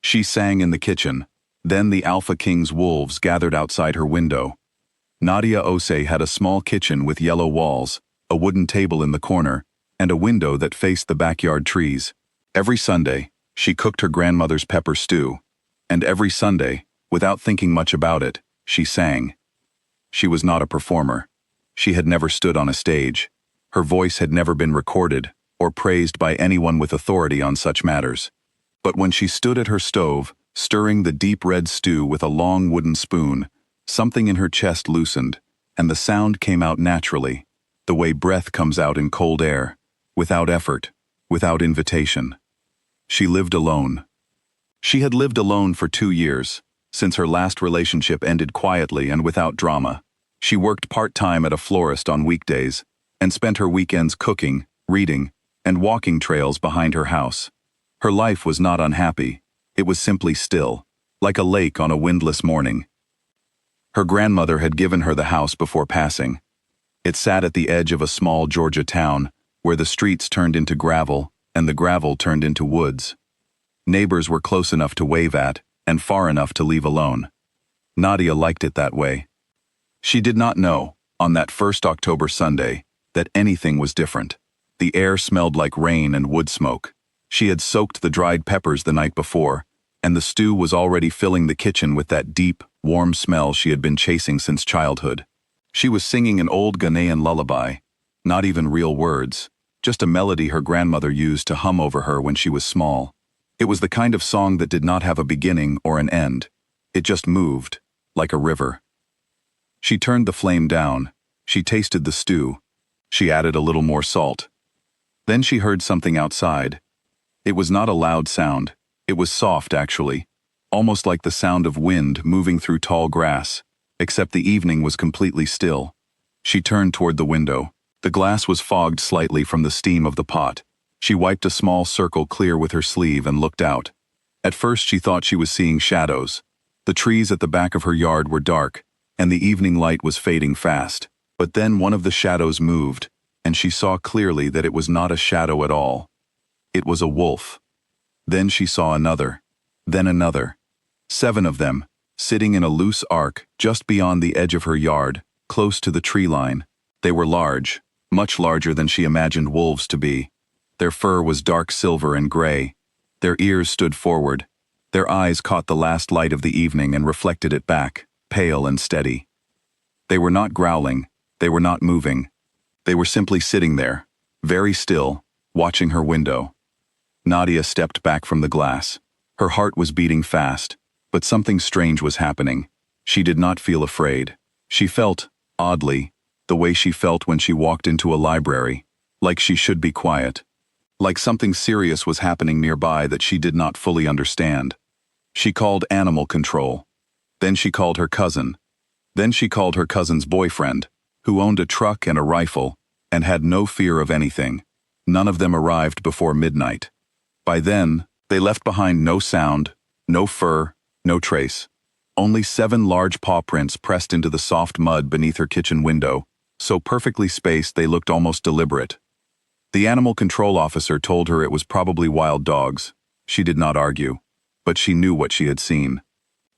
She sang in the kitchen. Then the Alpha King's wolves gathered outside her window. Nadia Osei had a small kitchen with yellow walls, a wooden table in the corner, and a window that faced the backyard trees. Every Sunday, she cooked her grandmother's pepper stew. And every Sunday, without thinking much about it, she sang. She was not a performer. She had never stood on a stage. Her voice had never been recorded or praised by anyone with authority on such matters. But when she stood at her stove, stirring the deep red stew with a long wooden spoon, something in her chest loosened, and the sound came out naturally, the way breath comes out in cold air, without effort, without invitation. She lived alone. She had lived alone for 2 years, since her last relationship ended quietly and without drama. She worked part-time at a florist on weekdays, and spent her weekends cooking, reading, and walking trails behind her house. Her life was not unhappy. It was simply still, like a lake on a windless morning. Her grandmother had given her the house before passing. It sat at the edge of a small Georgia town, where the streets turned into gravel, and the gravel turned into woods. Neighbors were close enough to wave at, and far enough to leave alone. Nadia liked it that way. She did not know, on that first October Sunday, that anything was different. The air smelled like rain and wood smoke. She had soaked the dried peppers the night before, and the stew was already filling the kitchen with that deep, warm smell she had been chasing since childhood. She was singing an old Ghanaian lullaby, not even real words, just a melody her grandmother used to hum over her when she was small. It was the kind of song that did not have a beginning or an end. It just moved, like a river. She turned the flame down. She tasted the stew. She added a little more salt. Then she heard something outside. It was not a loud sound. It was soft, actually, almost like the sound of wind moving through tall grass, except the evening was completely still. She turned toward the window. The glass was fogged slightly from the steam of the pot. She wiped a small circle clear with her sleeve and looked out. At first she thought she was seeing shadows. The trees at the back of her yard were dark, and the evening light was fading fast. But then one of the shadows moved, and she saw clearly that it was not a shadow at all. It was a wolf. Then she saw another, then another. 7 of them, sitting in a loose arc just beyond the edge of her yard, close to the tree line. They were large, much larger than she imagined wolves to be. Their fur was dark silver and gray. Their ears stood forward. Their eyes caught the last light of the evening and reflected it back, pale and steady. They were not growling. They were not moving. They were simply sitting there, very still, watching her window. Nadia stepped back from the glass. Her heart was beating fast, but something strange was happening. She did not feel afraid. She felt, oddly, the way she felt when she walked into a library, like she should be quiet. Like something serious was happening nearby that she did not fully understand. She called animal control. Then she called her cousin. Then she called her cousin's boyfriend, who owned a truck and a rifle, and had no fear of anything. None of them arrived before midnight. By then, they left behind no sound, no fur, no trace. Only 7 large paw prints pressed into the soft mud beneath her kitchen window, so perfectly spaced they looked almost deliberate. The animal control officer told her it was probably wild dogs. She did not argue, but she knew what she had seen.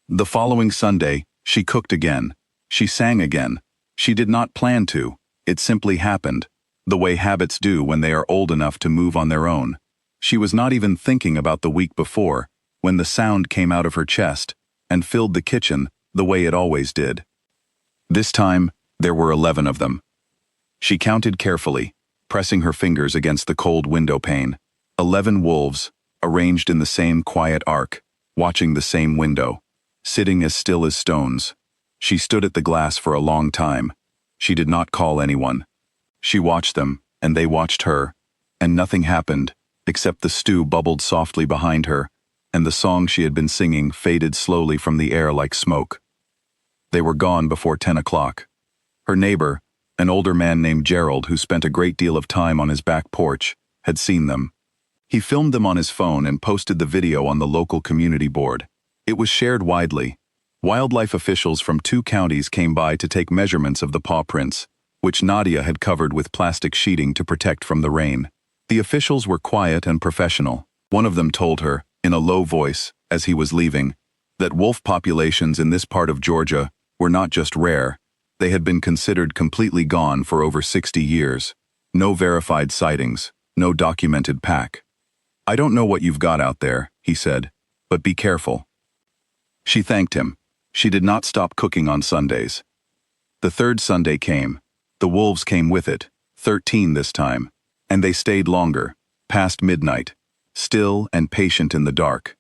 The following Sunday, she cooked again. She sang again. She did not plan to. It simply happened, the way habits do when they are old enough to move on their own. She was not even thinking about the week before, when the sound came out of her chest and filled the kitchen the way it always did. This time, there were 11 of them. She counted carefully, pressing her fingers against the cold window pane. 11 wolves, arranged in the same quiet arc, watching the same window, sitting as still as stones. She stood at the glass for a long time. She did not call anyone. She watched them, and they watched her, and nothing happened, except the stew bubbled softly behind her, and the song she had been singing faded slowly from the air like smoke. They were gone before 10 o'clock. Her neighbor, an older man named Gerald who spent a great deal of time on his back porch, had seen them. He filmed them on his phone and posted the video on the local community board. It was shared widely. Wildlife officials from 2 counties came by to take measurements of the paw prints, which Nadia had covered with plastic sheeting to protect from the rain. The officials were quiet and professional. One of them told her, in a low voice, as he was leaving, that wolf populations in this part of Georgia were not just rare, they had been considered completely gone for over 60 years. No verified sightings, no documented pack. "I don't know what you've got out there," he said, "but be careful." She thanked him. She did not stop cooking on Sundays. The third Sunday came. The wolves came with it, 13 this time, and they stayed longer, past midnight, still and patient in the dark.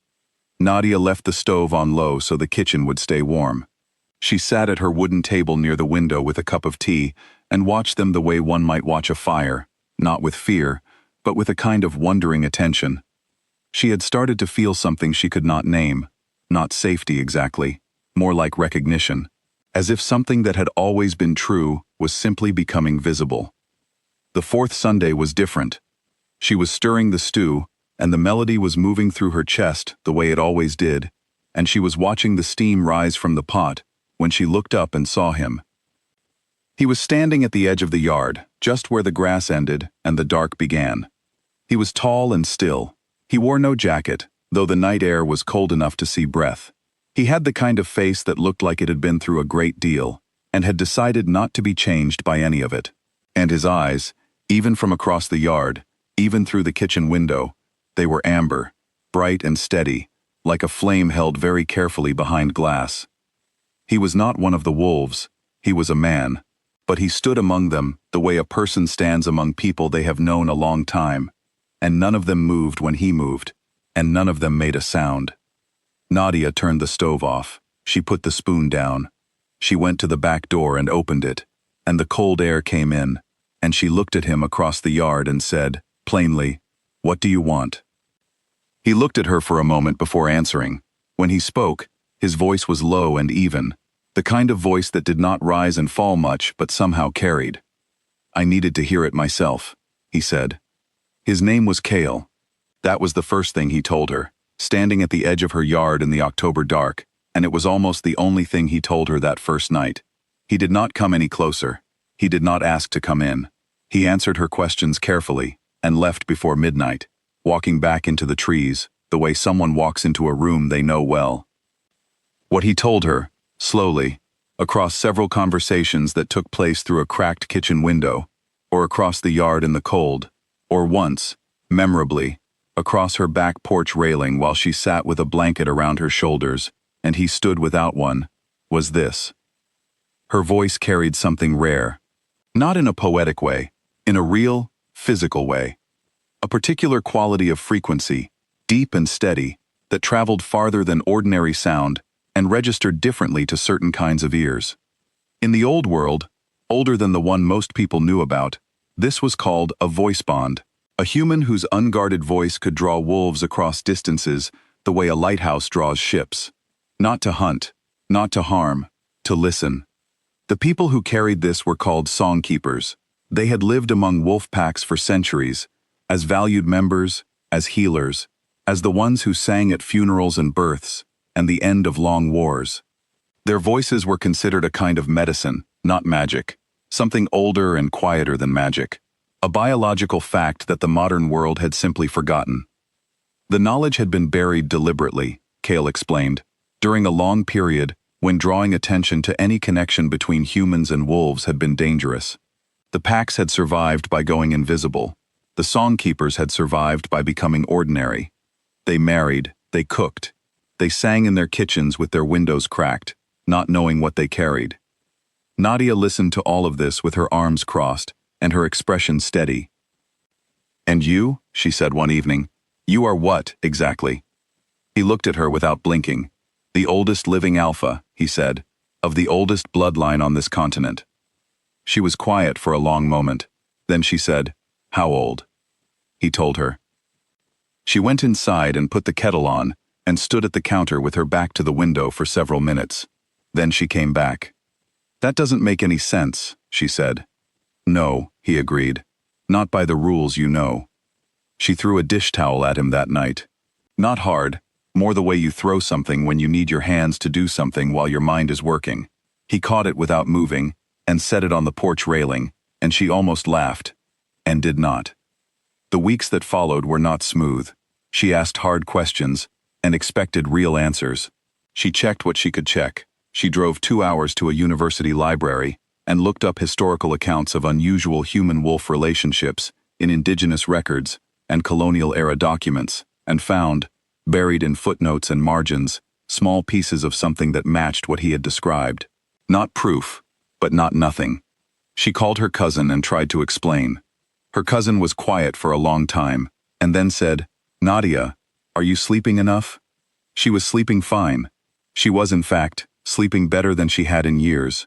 Nadia left the stove on low so the kitchen would stay warm. She sat at her wooden table near the window with a cup of tea and watched them the way one might watch a fire, not with fear, but with a kind of wondering attention. She had started to feel something she could not name, not safety exactly, more like recognition, as if something that had always been true was simply becoming visible. The fourth Sunday was different. She was stirring the stew, and the melody was moving through her chest the way it always did, and she was watching the steam rise from the pot when she looked up and saw him. He was standing at the edge of the yard, just where the grass ended and the dark began. He was tall and still. He wore no jacket, though the night air was cold enough to see breath. He had the kind of face that looked like it had been through a great deal, and had decided not to be changed by any of it. And his eyes, even from across the yard, even through the kitchen window, they were amber, bright and steady, like a flame held very carefully behind glass. He was not one of the wolves, he was a man, but he stood among them the way a person stands among people they have known a long time, and none of them moved when he moved, and none of them made a sound. Nadia turned the stove off. She put the spoon down. She went to the back door and opened it, and the cold air came in, and she looked at him across the yard and said, plainly, "What do you want?" He looked at her for a moment before answering. When he spoke, his voice was low and even, the kind of voice that did not rise and fall much but somehow carried. "I needed to hear it myself," he said. His name was Cale. That was the first thing he told her, standing at the edge of her yard in the October dark, and it was almost the only thing he told her that first night. He did not come any closer. He did not ask to come in. He answered her questions carefully and left before midnight, walking back into the trees, the way someone walks into a room they know well. What he told her, slowly, across several conversations that took place through a cracked kitchen window, or across the yard in the cold, or once, memorably, across her back porch railing while she sat with a blanket around her shoulders, and he stood without one, was this. Her voice carried something rare, not in a poetic way, in a real, physical way. A particular quality of frequency, deep and steady, that traveled farther than ordinary sound and registered differently to certain kinds of ears. In the old world, older than the one most people knew about, this was called a voice bond, a human whose unguarded voice could draw wolves across distances the way a lighthouse draws ships. Not to hunt, not to harm, to listen. The people who carried this were called songkeepers. They had lived among wolf packs for centuries, as valued members, as healers, as the ones who sang at funerals and births, and the end of long wars. Their voices were considered a kind of medicine, not magic, something older and quieter than magic, a biological fact that the modern world had simply forgotten. The knowledge had been buried deliberately, Cale explained, during a long period when drawing attention to any connection between humans and wolves had been dangerous. The packs had survived by going invisible. The songkeepers had survived by becoming ordinary. They married, they cooked, they sang in their kitchens with their windows cracked, not knowing what they carried. Nadia listened to all of this with her arms crossed and her expression steady. "And you," she said one evening, "you are what, exactly?" He looked at her without blinking. "The oldest living alpha," he said, "of the oldest bloodline on this continent." She was quiet for a long moment. Then she said, "How old?" He told her. She went inside and put the kettle on and stood at the counter with her back to the window for several minutes. Then she came back. "That doesn't make any sense," she said. "No," he agreed. "Not by the rules you know." She threw a dish towel at him that night. Not hard, more the way you throw something when you need your hands to do something while your mind is working. He caught it without moving and set it on the porch railing, and she almost laughed, and did not. The weeks that followed were not smooth. She asked hard questions, and expected real answers. She checked what she could check. She drove 2 hours to a university library and looked up historical accounts of unusual human-wolf relationships in indigenous records and colonial-era documents, and found, buried in footnotes and margins, small pieces of something that matched what he had described. Not proof, but not nothing. She called her cousin and tried to explain. Her cousin was quiet for a long time, and then said, "Nadia, are you sleeping enough?" She was sleeping fine. She was, in fact, sleeping better than she had in years.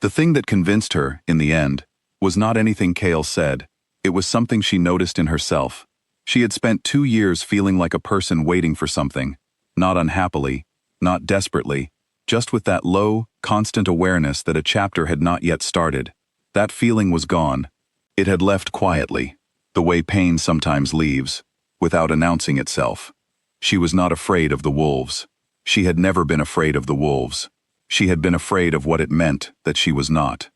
The thing that convinced her, in the end, was not anything Cale said. It was something she noticed in herself. She had spent 2 years feeling like a person waiting for something, not unhappily, not desperately, just with that low, constant awareness that a chapter had not yet started. That feeling was gone. It had left quietly, the way pain sometimes leaves, without announcing itself. She was not afraid of the wolves. She had never been afraid of the wolves. She had been afraid of what it meant that she was not.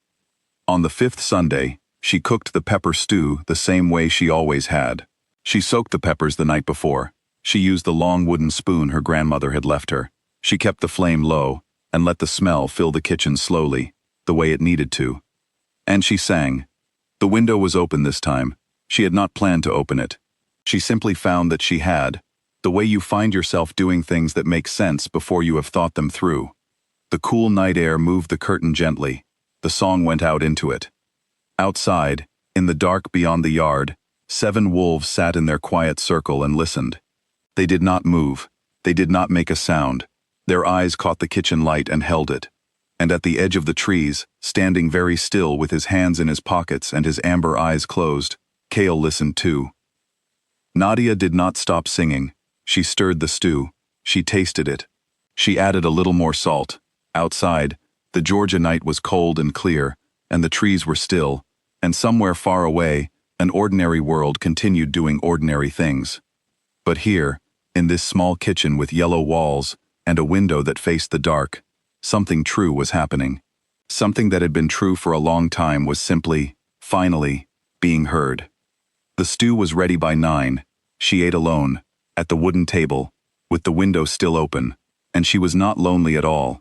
On the 5th Sunday, she cooked the pepper stew the same way she always had. She soaked the peppers the night before. She used the long wooden spoon her grandmother had left her. She kept the flame low and let the smell fill the kitchen slowly, the way it needed to. And she sang. The window was open this time. She had not planned to open it. She simply found that she had, the way you find yourself doing things that make sense before you have thought them through. The cool night air moved the curtain gently. The song went out into it. Outside, in the dark beyond the yard, 7 wolves sat in their quiet circle and listened. They did not move. They did not make a sound. Their eyes caught the kitchen light and held it. And at the edge of the trees, standing very still with his hands in his pockets and his amber eyes closed, Cale listened too. Nadia did not stop singing. She stirred the stew. She tasted it. She added a little more salt. Outside, the Georgia night was cold and clear, and the trees were still, and somewhere far away, an ordinary world continued doing ordinary things. But here, in this small kitchen with yellow walls and a window that faced the dark, something true was happening. Something that had been true for a long time was simply, finally, being heard. The stew was ready by 9. She ate alone, at the wooden table, with the window still open, and she was not lonely at all.